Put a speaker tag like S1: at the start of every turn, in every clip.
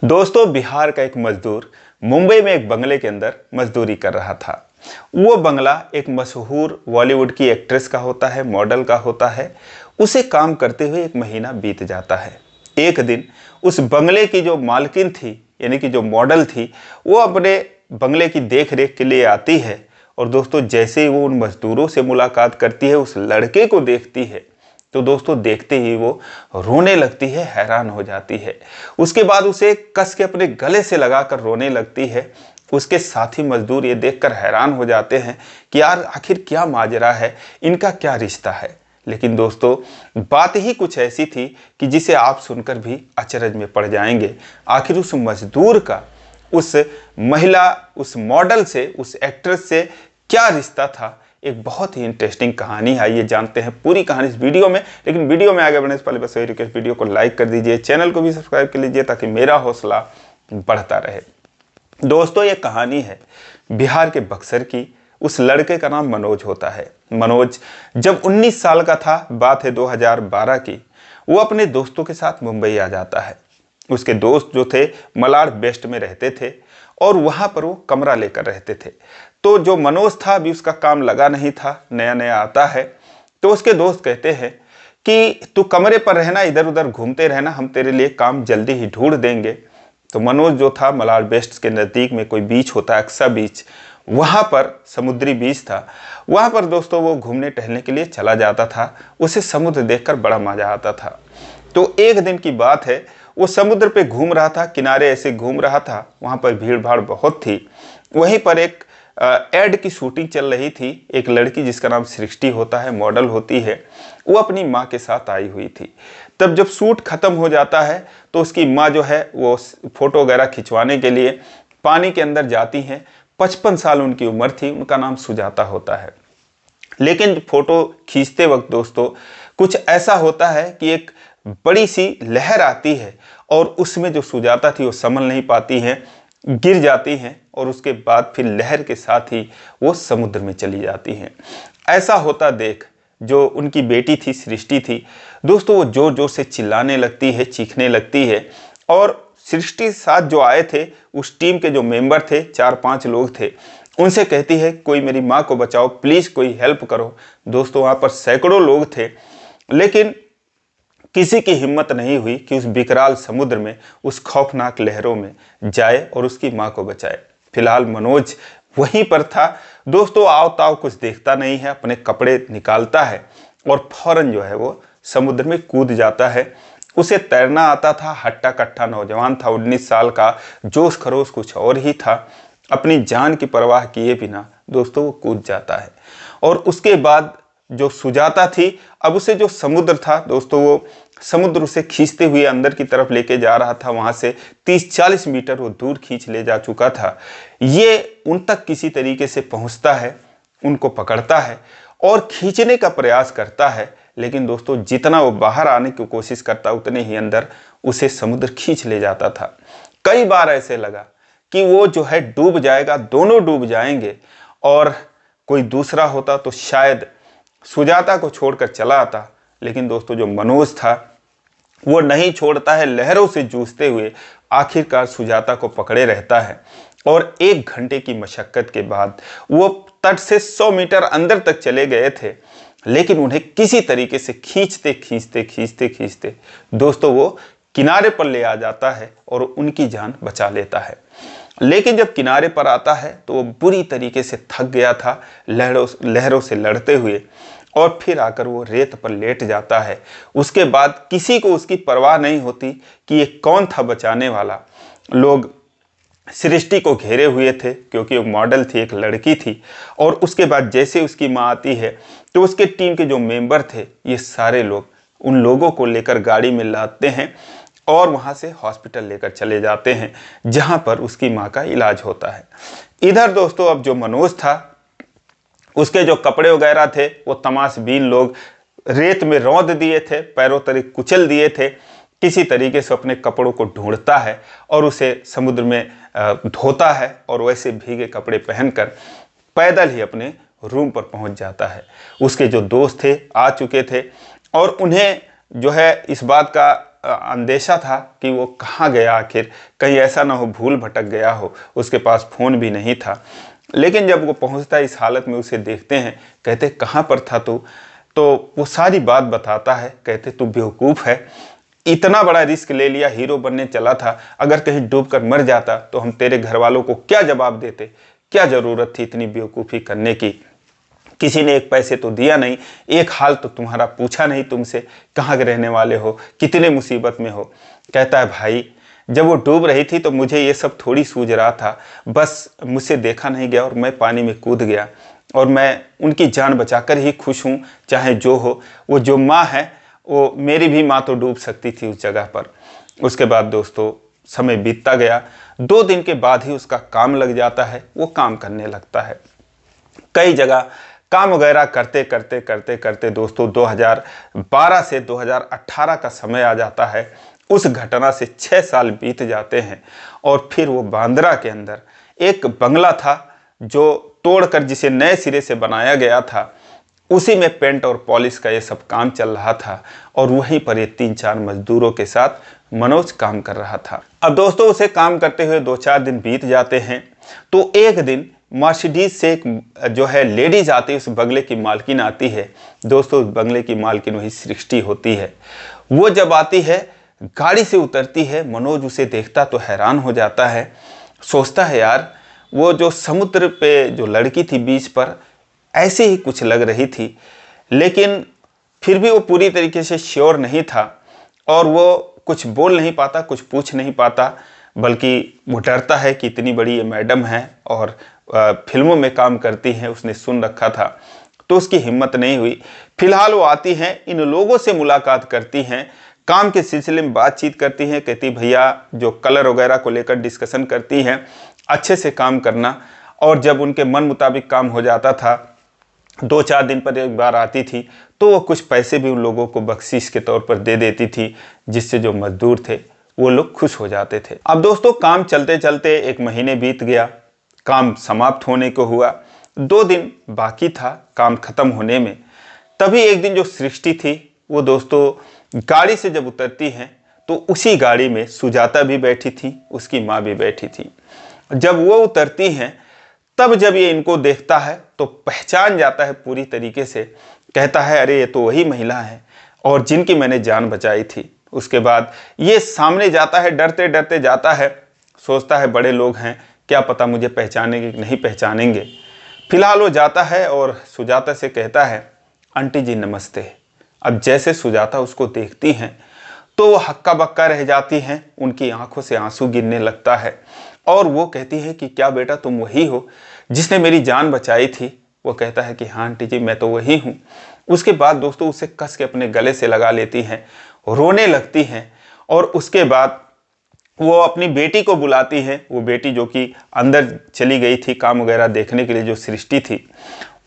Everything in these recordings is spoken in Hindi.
S1: दोस्तों, बिहार का एक मजदूर मुंबई में एक बंगले के अंदर मजदूरी कर रहा था। वो बंगला एक मशहूर बॉलीवुड की एक्ट्रेस का होता है, मॉडल का होता है। उसे काम करते हुए एक महीना बीत जाता है। एक दिन उस बंगले की जो मालकिन थी, यानी कि जो मॉडल थी, वो अपने बंगले की देख रेख के लिए आती है। और दोस्तों, जैसे ही वो उन मजदूरों से मुलाकात करती है, उस लड़के को देखती है, तो दोस्तों देखते ही वो रोने लगती है, हैरान हो जाती है। उसके बाद उसे कस के अपने गले से लगाकर रोने लगती है। उसके साथी मजदूर ये देखकर हैरान हो जाते हैं कि यार आखिर क्या माजरा है, इनका क्या रिश्ता है। लेकिन दोस्तों, बात ही कुछ ऐसी थी कि जिसे आप सुनकर भी अचरज में पड़ जाएंगे। आखिर उस मजदूर का उस महिला, उस मॉडल से, उस एक्ट्रेस से क्या रिश्ता था। एक बहुत ही इंटरेस्टिंग कहानी है, आइए जानते हैं पूरी कहानी इस वीडियो में। लेकिन वीडियो में आगे बढ़ने से पहले बस वही रिक्वेस्ट, वीडियो को लाइक कर दीजिए, चैनल को भी सब्सक्राइब कर लीजिए ताकि मेरा हौसला बढ़ता रहे। दोस्तों, ये कहानी है बिहार के बक्सर की। उस लड़के का नाम मनोज होता है। मनोज जब 19 साल का था, बात है 2012 की, वो अपने दोस्तों के साथ मुंबई आ जाता है। उसके दोस्त जो थे मलाड वेस्ट में रहते थे और वहाँ पर वो कमरा लेकर रहते थे। तो जो मनोज था, अभी उसका काम लगा नहीं था, नया नया आता है। तो उसके दोस्त कहते हैं कि तू कमरे पर रहना, इधर उधर घूमते रहना, हम तेरे लिए काम जल्दी ही ढूंढ देंगे। तो मनोज जो था, मलाड वेस्ट के नज़दीक में कोई बीच होता है, अक्सा बीच, वहाँ पर समुद्री बीच था। वहाँ पर दोस्तों वो घूमने टहलने के लिए चला जाता था। उसे समुद्र देखकर बड़ा मजा आता था। तो एक दिन की बात है, वो समुद्र पे घूम रहा था, किनारे ऐसे घूम रहा था। वहाँ पर भीड़ भाड़ बहुत थी। वहीं पर एक एड की शूटिंग चल रही थी। एक लड़की जिसका नाम सृष्टि होता है, मॉडल होती है, वो अपनी माँ के साथ आई हुई थी। तब जब शूट खत्म हो जाता है तो उसकी माँ जो है वो फोटो वगैरह खिंचवाने के लिए पानी के अंदर जाती हैं। 55 साल उनकी उम्र थी। उनका नाम सुजाता होता है। लेकिन फोटो खींचते वक्त दोस्तों कुछ ऐसा होता है कि एक बड़ी सी लहर आती है और उसमें जो सुजाता थी वो संभल नहीं पाती हैं, गिर जाती हैं और उसके बाद फिर लहर के साथ ही वो समुद्र में चली जाती हैं। ऐसा होता देख जो उनकी बेटी थी, सृष्टि थी, दोस्तों वो जोर जोर से चिल्लाने लगती है, चीखने लगती है। और सृष्टि साथ जो आए थे, उस टीम के जो मेंबर थे, 4-5 लोग थे, उनसे कहती है कोई मेरी माँ को बचाओ, प्लीज़ कोई हेल्प करो। दोस्तों वहाँ पर सैकड़ों लोग थे, लेकिन किसी की हिम्मत नहीं हुई कि उस विकराल समुद्र में, उस खौफनाक लहरों में जाए और उसकी माँ को बचाए। फिलहाल मनोज वहीं पर था। दोस्तों आओ ताव कुछ देखता नहीं है, अपने कपड़े निकालता है और फौरन जो है वो समुद्र में कूद जाता है। उसे तैरना आता था, हट्टा कट्टा नौजवान था, 19 साल का, जोश खरोश कुछ और ही था। अपनी जान की परवाह किए बिना दोस्तों वो कूद जाता है। और उसके बाद जो सुजाता थी, अब उसे जो समुद्र था दोस्तों, वो समुद्र उसे खींचते हुए अंदर की तरफ लेके जा रहा था। वहां से 30-40 मीटर वो दूर खींच ले जा चुका था। ये उन तक किसी तरीके से पहुंचता है, उनको पकड़ता है और खींचने का प्रयास करता है। लेकिन दोस्तों जितना वो बाहर आने की कोशिश करता, उतने ही अंदर उसे समुद्र खींच ले जाता था। कई बार ऐसे लगा कि वो जो है डूब जाएगा, दोनों डूब जाएंगे। और कोई दूसरा होता तो शायद सुजाता को छोड़कर चला आता। लेकिन दोस्तों जो मनोज था वो नहीं छोड़ता है, लहरों से जूझते हुए आखिरकार सुजाता को पकड़े रहता है। और 1 घंटे की मशक्कत के बाद वो तट से 100 मीटर अंदर तक चले गए थे। लेकिन उन्हें किसी तरीके से खींचते खींचते खींचते खींचते दोस्तों वो किनारे पर ले आ जाता है और उनकी जान बचा लेता है। लेकिन जब किनारे पर आता है तो वो बुरी तरीके से थक गया था लहरों से लड़ते हुए, और फिर आकर वो रेत पर लेट जाता है। उसके बाद किसी को उसकी परवाह नहीं होती कि ये कौन था बचाने वाला। लोग सृष्टि को घेरे हुए थे क्योंकि वो मॉडल थी, एक लड़की थी। और उसके बाद जैसे उसकी माँ आती है तो उसके टीम के जो मेंबर थे, ये सारे लोग उन लोगों को लेकर गाड़ी में लाते हैं और वहाँ से हॉस्पिटल लेकर चले जाते हैं, जहाँ पर उसकी माँ का इलाज होता है। इधर दोस्तों अब जो मनोज था, उसके जो कपड़े वगैरह थे वो तमाशबीन लोग रेत में रौंद दिए थे, पैरों तले कुचल दिए थे। किसी तरीके से अपने कपड़ों को ढूंढता है और उसे समुद्र में धोता है और वैसे भीगे कपड़े पहनकर पैदल ही अपने रूम पर पहुंच जाता है। उसके जो दोस्त थे आ चुके थे और उन्हें जो है इस बात का अंदेशा था कि वो कहाँ गया आखिर, कहीं ऐसा ना हो भूल भटक गया हो। उसके पास फ़ोन भी नहीं था। लेकिन जब वो पहुंचता है इस हालत में, उसे देखते हैं, कहते कहाँ पर था तू, तो वो सारी बात बताता है। कहते तू बेवकूफ़ है, इतना बड़ा रिस्क ले लिया, हीरो बनने चला था, अगर कहीं डूब कर मर जाता तो हम तेरे घर वालों को क्या जवाब देते, क्या ज़रूरत थी इतनी बेवकूफ़ी करने की, किसी ने एक पैसे तो दिया नहीं, एक हाल तो तुम्हारा पूछा नहीं तुमसे, कहाँ के रहने वाले हो, कितने मुसीबत में हो। कहता है भाई जब वो डूब रही थी तो मुझे ये सब थोड़ी सूझ रहा था, बस मुझसे देखा नहीं गया और मैं पानी में कूद गया और मैं उनकी जान बचाकर ही खुश हूँ, चाहे जो हो। वो जो माँ है, वो मेरी भी माँ तो डूब सकती थी उस जगह पर। उसके बाद दोस्तों समय बीतता गया। 2 दिन के बाद ही उसका काम लग जाता है, वो काम करने लगता है। कई जगह काम वगैरह करते करते करते करते दोस्तों 2012 से 2018 का समय आ जाता है। उस घटना से 6 साल बीत जाते हैं और फिर वो बांद्रा के अंदर एक बंगला था जो तोड़कर जिसे नए सिरे से बनाया गया था, उसी में पेंट और पॉलिश का ये सब काम चल रहा था और वहीं पर ये 3-4 मजदूरों के साथ मनोज काम कर रहा था। अब दोस्तों उसे काम करते हुए 2-4 दिन बीत जाते हैं तो एक दिन मर्सिडीज से एक जो है लेडीज आती है, उस बंगले की मालकिन आती है। दोस्तों उस बंगले की मालकिन वही सृष्टि होती है। वो जब आती है, गाड़ी से उतरती है, मनोज उसे देखता तो हैरान हो जाता है। सोचता है यार वो जो समुद्र पे जो लड़की थी बीच पर, ऐसे ही कुछ लग रही थी, लेकिन फिर भी वो पूरी तरीके से श्योर नहीं था और वो कुछ बोल नहीं पाता, कुछ पूछ नहीं पाता, बल्कि वो डरता है कि इतनी बड़ी ये मैडम है और फिल्मों में काम करती हैं, उसने सुन रखा था, तो उसकी हिम्मत नहीं हुई। फिलहाल वो आती हैं, इन लोगों से मुलाकात करती हैं, काम के सिलसिले में बातचीत करती हैं। कहती भैया जो कलर वगैरह को लेकर डिस्कशन करती हैं, अच्छे से काम करना। और जब उनके मन मुताबिक काम हो जाता था, 2-4 दिन पर एक बार आती थी, तो वो कुछ पैसे भी उन लोगों को बख्शीश के तौर पर दे देती थी, जिससे जो मजदूर थे वो लोग खुश हो जाते थे। अब दोस्तों काम चलते चलते 1 महीने बीत गया, काम समाप्त होने को हुआ। 2 दिन बाकी था काम खत्म होने में। तभी एक दिन जो सृष्टि थी वो दोस्तों गाड़ी से जब उतरती हैं तो उसी गाड़ी में सुजाता भी बैठी थी, उसकी माँ भी बैठी थी। जब वो उतरती हैं तब जब ये इनको देखता है तो पहचान जाता है पूरी तरीके से। कहता है अरे ये तो वही महिला है और जिनकी मैंने जान बचाई थी। उसके बाद ये सामने जाता है, डरते डरते जाता है, सोचता है बड़े लोग हैं, क्या पता मुझे पहचानेंगे कि नहीं पहचानेंगे। फिलहाल वो जाता है और सुजाता से कहता है आंटी जी नमस्ते। अब जैसे सुजाता उसको देखती हैं तो वो हक्का बक्का रह जाती हैं, उनकी आंखों से आंसू गिरने लगता है और वो कहती है कि क्या बेटा तुम वही हो जिसने मेरी जान बचाई थी। वो कहता है कि हाँ आंटी जी मैं तो वही हूँ। उसके बाद दोस्तों उसे कस के अपने गले से लगा लेती हैं, रोने लगती हैं और उसके बाद वो अपनी बेटी को बुलाती है। वो बेटी जो कि अंदर चली गई थी काम वगैरह देखने के लिए, जो सृष्टि थी,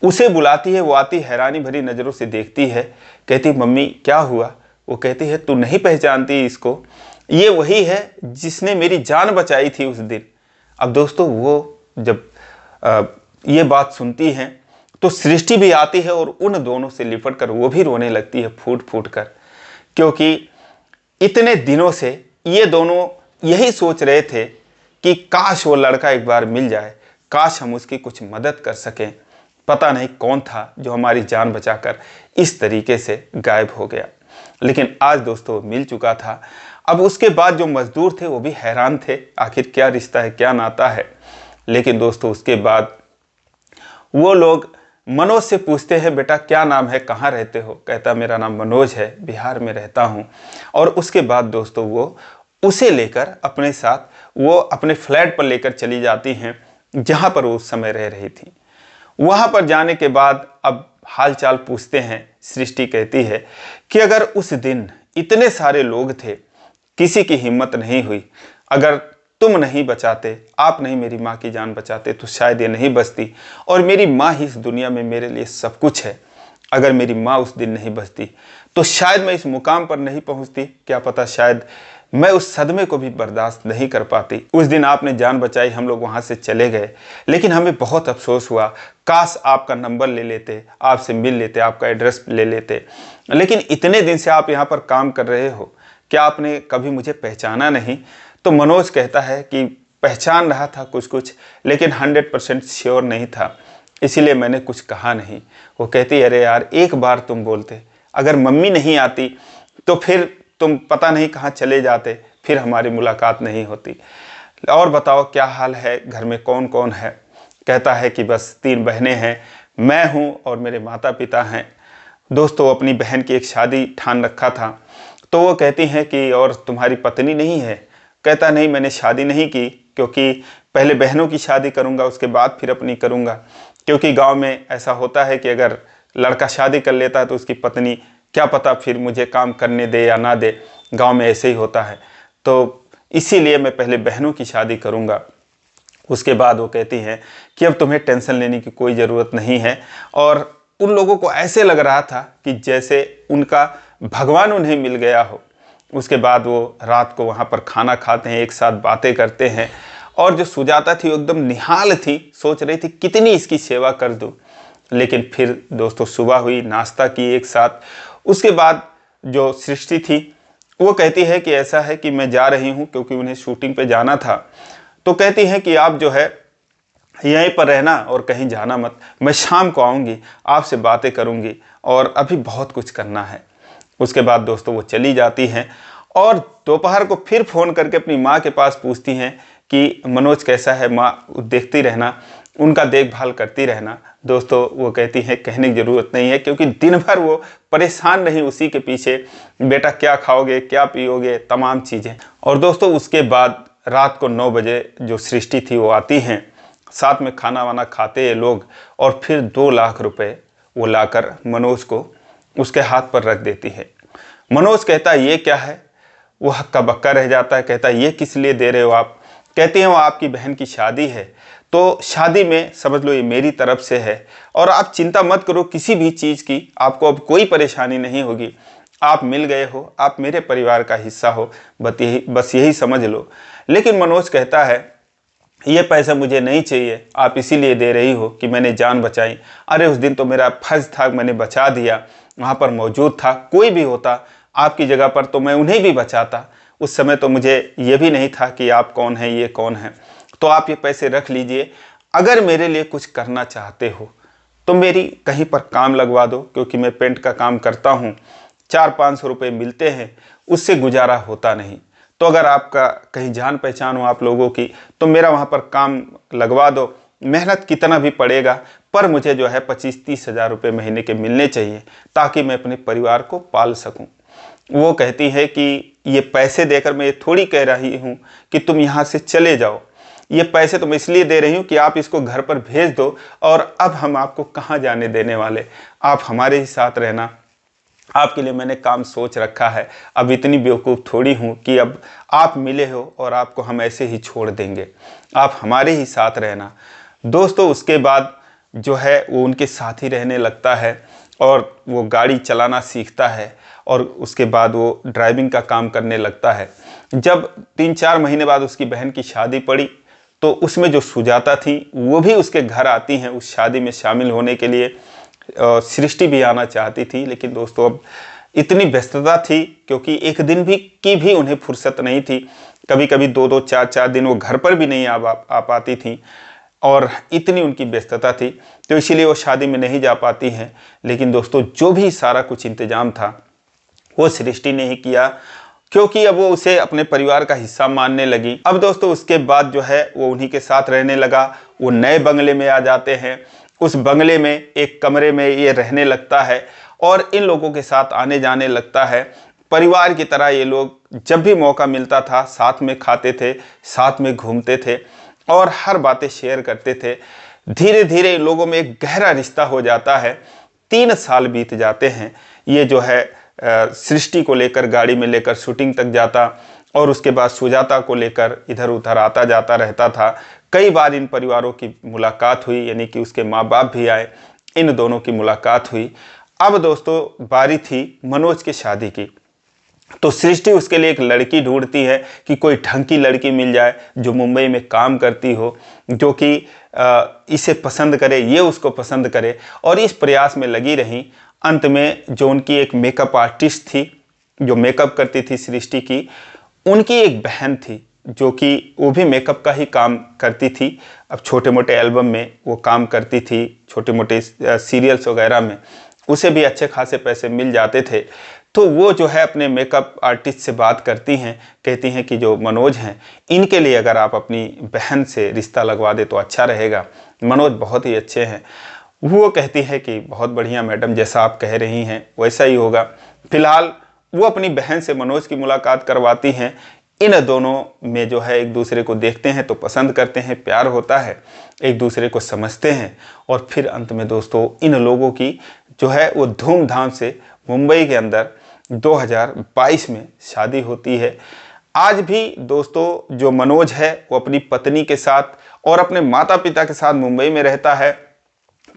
S1: उसे बुलाती है। वो आती हैरानी भरी नज़रों से देखती है, कहती मम्मी क्या हुआ। वो कहती है तू नहीं पहचानती इसको, ये वही है जिसने मेरी जान बचाई थी उस दिन। अब दोस्तों वो जब ये बात सुनती हैं तो सृष्टि भी आती है और उन दोनों से लिपट कर वो भी रोने लगती है फूट फूट कर, क्योंकि इतने दिनों से ये दोनों यही सोच रहे थे कि काश वो लड़का एक बार मिल जाए, काश हम उसकी कुछ मदद कर सकें। पता नहीं कौन था जो हमारी जान बचाकर इस तरीके से गायब हो गया, लेकिन आज दोस्तों मिल चुका था। अब उसके बाद जो मजदूर थे वो भी हैरान थे, आखिर क्या रिश्ता है, क्या नाता है। लेकिन दोस्तों उसके बाद वो लोग मनोज से पूछते हैं बेटा क्या नाम है, कहाँ रहते हो। कहता मेरा नाम मनोज है, बिहार में रहता हूँ। और उसके बाद दोस्तों वो उसे लेकर अपने साथ वो अपने फ्लैट पर लेकर चली जाती हैं जहाँ पर वो उस समय रह रही थी। वहाँ पर जाने के बाद अब हालचाल पूछते हैं। सृष्टि कहती है कि अगर उस दिन इतने सारे लोग थे, किसी की हिम्मत नहीं हुई, अगर तुम नहीं बचाते, आप नहीं मेरी माँ की जान बचाते तो शायद ये नहीं बचती, और मेरी माँ ही इस दुनिया में मेरे लिए सब कुछ है। अगर मेरी माँ उस दिन नहीं बचती तो शायद मैं इस मुकाम पर नहीं पहुँचती, क्या पता शायद मैं उस सदमे को भी बर्दाश्त नहीं कर पाती। उस दिन आपने जान बचाई, हम लोग वहाँ से चले गए, लेकिन हमें बहुत अफसोस हुआ, काश आपका नंबर ले लेते, आपसे मिल लेते, आपका एड्रेस ले लेते। लेकिन इतने दिन से आप यहाँ पर काम कर रहे हो, क्या आपने कभी मुझे पहचाना नहीं? तो मनोज कहता है कि पहचान रहा था कुछ कुछ, लेकिन 100% श्योर नहीं था, इसीलिए मैंने कुछ कहा नहीं। वो कहती अरे यार एक बार तुम बोलते, अगर मम्मी नहीं आती तो फिर तुम पता नहीं कहाँ चले जाते, फिर हमारी मुलाकात नहीं होती। और बताओ क्या हाल है, घर में कौन कौन है? कहता है कि बस 3 बहनें हैं, मैं हूँ और मेरे माता पिता हैं। दोस्तों अपनी बहन की एक शादी ठान रखा था, तो वो कहती हैं कि और तुम्हारी पत्नी नहीं है? कहता नहीं, मैंने शादी नहीं की, क्योंकि पहले बहनों की शादी करूँगा उसके बाद फिर अपनी करूँगा। क्योंकि गांव में ऐसा होता है कि अगर लड़का शादी कर लेता है तो उसकी पत्नी क्या पता फिर मुझे काम करने दे या ना दे, गांव में ऐसे ही होता है। तो इसीलिए मैं पहले बहनों की शादी करूँगा, उसके बाद वो कहती हैं कि अब तुम्हें टेंशन लेने की कोई ज़रूरत नहीं है। और उन लोगों को ऐसे लग रहा था कि जैसे उनका भगवान उन्हें मिल गया हो। उसके बाद वो रात को वहाँ पर खाना खाते हैं, एक साथ बातें करते हैं। और जो सुजाता थी वो एकदम निहाल थी, सोच रही थी कितनी इसकी सेवा कर दूँ। लेकिन फिर दोस्तों सुबह हुई, नाश्ता की एक साथ। उसके बाद जो सृष्टि थी वो कहती है कि ऐसा है कि मैं जा रही हूँ, क्योंकि उन्हें शूटिंग पे जाना था। तो कहती हैं कि आप जो है यहीं पर रहना और कहीं जाना मत, मैं शाम को आऊँगी, आपसे बातें करूँगी और अभी बहुत कुछ करना है। उसके बाद दोस्तों वो चली जाती हैं और दोपहर को फिर फ़ोन करके अपनी माँ के पास पूछती हैं कि मनोज कैसा है माँ, देखती रहना, उनका देखभाल करती रहना। दोस्तों वो कहती हैं कहने की ज़रूरत नहीं है, क्योंकि दिन भर वो परेशान रही उसी के पीछे, बेटा क्या खाओगे क्या पियोगे, तमाम चीज़ें। और दोस्तों उसके बाद रात को 9 बजे जो सृष्टि थी वो आती हैं, साथ में खाना वाना खाते हैं लोग, और फिर 2 लाख रुपए वो लाकर मनोज को उसके हाथ पर रख देती है। मनोज कहता है ये क्या है? वो हक्का बक्का रह जाता है, कहता है ये किस लिए दे रहे हो आप? कहते हैं वो आपकी बहन की शादी है, तो शादी में समझ लो ये मेरी तरफ से है, और आप चिंता मत करो किसी भी चीज़ की, आपको अब कोई परेशानी नहीं होगी। आप मिल गए हो, आप मेरे परिवार का हिस्सा हो, बस यही समझ लो। लेकिन मनोज कहता है ये पैसा मुझे नहीं चाहिए, आप इसीलिए दे रही हो कि मैंने जान बचाई। अरे उस दिन तो मेरा फर्ज था, मैंने बचा दिया, वहाँ पर मौजूद था, कोई भी होता आपकी जगह पर तो मैं उन्हें भी बचाता। उस समय तो मुझे ये भी नहीं था कि आप कौन हैं, ये कौन है। तो आप ये पैसे रख लीजिए, अगर मेरे लिए कुछ करना चाहते हो तो मेरी कहीं पर काम लगवा दो, क्योंकि मैं पेंट का काम करता हूँ, 400-500 रुपये मिलते हैं, उससे गुजारा होता नहीं। तो अगर आपका कहीं जान पहचान हो आप लोगों की तो मेरा वहाँ पर काम लगवा दो, मेहनत कितना भी पड़ेगा, पर मुझे जो है 25-30 हज़ार रुपये महीने के मिलने चाहिए, ताकि मैं अपने परिवार को पाल सकूं। वो कहती है कि ये पैसे देकर मैं ये थोड़ी कह रही हूँ कि तुम यहाँ से चले जाओ, ये पैसे तो मैं इसलिए दे रही हूँ कि आप इसको घर पर भेज दो, और अब हम आपको कहाँ जाने देने वाले, आप हमारे ही साथ रहना, आपके लिए मैंने काम सोच रखा है। अब इतनी बेवकूफ़ थोड़ी हूँ कि अब आप मिले हो और आपको हम ऐसे ही छोड़ देंगे, आप हमारे ही साथ रहना। दोस्तों उसके बाद जो है वो उनके साथ ही रहने लगता है, और वो गाड़ी चलाना सीखता है, और उसके बाद वो ड्राइविंग का काम करने लगता है। जब 3-4 महीने बाद उसकी बहन की शादी पड़ी, तो उसमें जो सुजाता थी वो भी उसके घर आती हैं उस शादी में शामिल होने के लिए। सृष्टि भी आना चाहती थी, लेकिन दोस्तों अब इतनी व्यस्तता थी, क्योंकि एक दिन भी की भी उन्हें फुर्सत नहीं थी। कभी कभी 2-2, 4-4 दिन वो घर पर भी नहीं आ पाती थी, और इतनी उनकी व्यस्तता थी, तो इसीलिए वो शादी में नहीं जा पाती हैं। लेकिन दोस्तों जो भी सारा कुछ इंतजाम था वो सृष्टि ने ही किया, क्योंकि अब वो उसे अपने परिवार का हिस्सा मानने लगी। अब दोस्तों उसके बाद जो है वो उन्हीं के साथ रहने लगा। वो नए बंगले में आ जाते हैं, उस बंगले में एक कमरे में ये रहने लगता है, और इन लोगों के साथ आने जाने लगता है। परिवार की तरह ये लोग जब भी मौका मिलता था साथ में खाते थे, साथ में घूमते थे, और हर बातें शेयर करते थे। धीरे धीरे इन लोगों में एक गहरा रिश्ता हो जाता है। 3 साल बीत जाते हैं। ये जो है सृष्टि को लेकर गाड़ी में लेकर शूटिंग तक जाता, और उसके बाद सुजाता को लेकर इधर उधर आता जाता रहता था। कई बार इन परिवारों की मुलाकात हुई, यानी कि उसके माँ बाप भी आए, इन दोनों की मुलाकात हुई। अब दोस्तों बारी थी मनोज की शादी की। तो सृष्टि उसके लिए एक लड़की ढूंढती है कि कोई ढंग की लड़की मिल जाए जो मुंबई में काम करती हो, जो कि इसे पसंद करे, ये उसको पसंद करे, और इस प्रयास में लगी रही। अंत में जो उनकी एक मेकअप आर्टिस्ट थी जो मेकअप करती थी सृष्टि की, उनकी एक बहन थी जो कि वो भी मेकअप का ही काम करती थी। अब छोटे मोटे एल्बम में वो काम करती थी, छोटे मोटे सीरियल्स वगैरह में उसे भी अच्छे खासे पैसे मिल जाते थे। तो वो जो है अपने मेकअप आर्टिस्ट से बात करती हैं, कहती हैं कि जो मनोज हैं इनके लिए अगर आप अपनी बहन से रिश्ता लगवा दे तो अच्छा रहेगा, मनोज बहुत ही अच्छे हैं। वो कहती है कि बहुत बढ़िया मैडम, जैसा आप कह रही हैं वैसा ही होगा। फिलहाल वो अपनी बहन से मनोज की मुलाकात करवाती हैं। इन दोनों में जो है एक दूसरे को देखते हैं तो पसंद करते हैं, प्यार होता है, एक दूसरे को समझते हैं और फिर अंत में दोस्तों इन लोगों की जो है वो धूमधाम से मुंबई के अंदर 2022 में शादी होती है। आज भी दोस्तों जो मनोज है वो अपनी पत्नी के साथ और अपने माता पिता के साथ मुंबई में रहता है।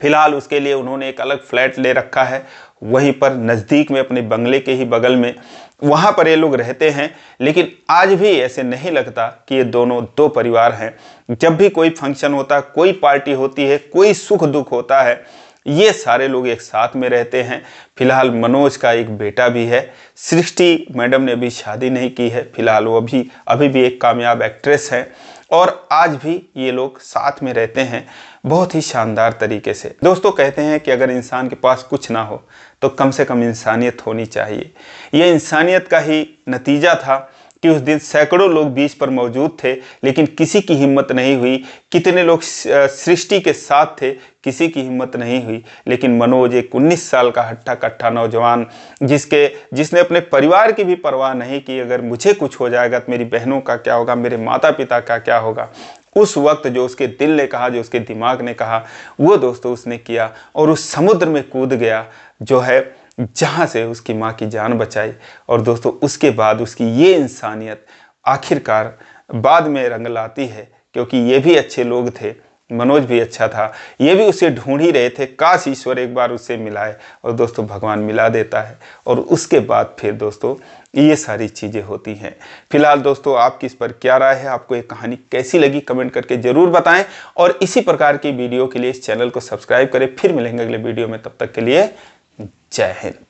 S1: फिलहाल उसके लिए उन्होंने एक अलग फ्लैट ले रखा है, वहीं पर नज़दीक में अपने बंगले के ही बगल में, वहाँ पर ये लोग रहते हैं। लेकिन आज भी ऐसे नहीं लगता कि ये दोनों दो परिवार हैं। जब भी कोई फंक्शन होता है, कोई पार्टी होती है, कोई सुख दुख होता है, ये सारे लोग एक साथ में रहते हैं। फिलहाल मनोज का एक बेटा भी है। सृष्टि मैडम ने अभी शादी नहीं की है, फिलहाल वो अभी भी एक कामयाब एक्ट्रेस है और आज भी ये लोग साथ में रहते हैं बहुत ही शानदार तरीके से। दोस्तों कहते हैं कि अगर इंसान के पास कुछ ना हो तो कम से कम इंसानियत होनी चाहिए। ये इंसानियत का ही नतीजा था कि उस दिन सैकड़ों लोग बीच पर मौजूद थे लेकिन किसी की हिम्मत नहीं हुई। कितने लोग सृष्टि के साथ थे, किसी की हिम्मत नहीं हुई। लेकिन मनोज एक 19 साल का हट्टा कट्टा नौजवान जिसने अपने परिवार की भी परवाह नहीं की, अगर मुझे कुछ हो जाएगा तो मेरी बहनों का क्या होगा, मेरे माता पिता का क्या होगा। उस वक्त जो उसके दिल ने कहा, जो उसके दिमाग ने कहा, वो दोस्तों उसने किया और उस समुद्र में कूद गया जो है जहाँ से उसकी माँ की जान बचाई। और दोस्तों उसके बाद उसकी ये इंसानियत आखिरकार बाद में रंग लाती है, क्योंकि ये भी अच्छे लोग थे, मनोज भी अच्छा था, ये भी उसे ढूंढ ही रहे थे, काश ईश्वर एक बार उससे मिलाए। और दोस्तों भगवान मिला देता है और उसके बाद फिर दोस्तों ये सारी चीज़ें होती हैं। फिलहाल दोस्तों आपकी इस पर क्या राय है, आपको ये कहानी कैसी लगी, कमेंट करके ज़रूर बताएं और इसी प्रकार की वीडियो के लिए इस चैनल को सब्सक्राइब करें। फिर मिलेंगे अगले वीडियो में, तब तक के लिए जय हिंद।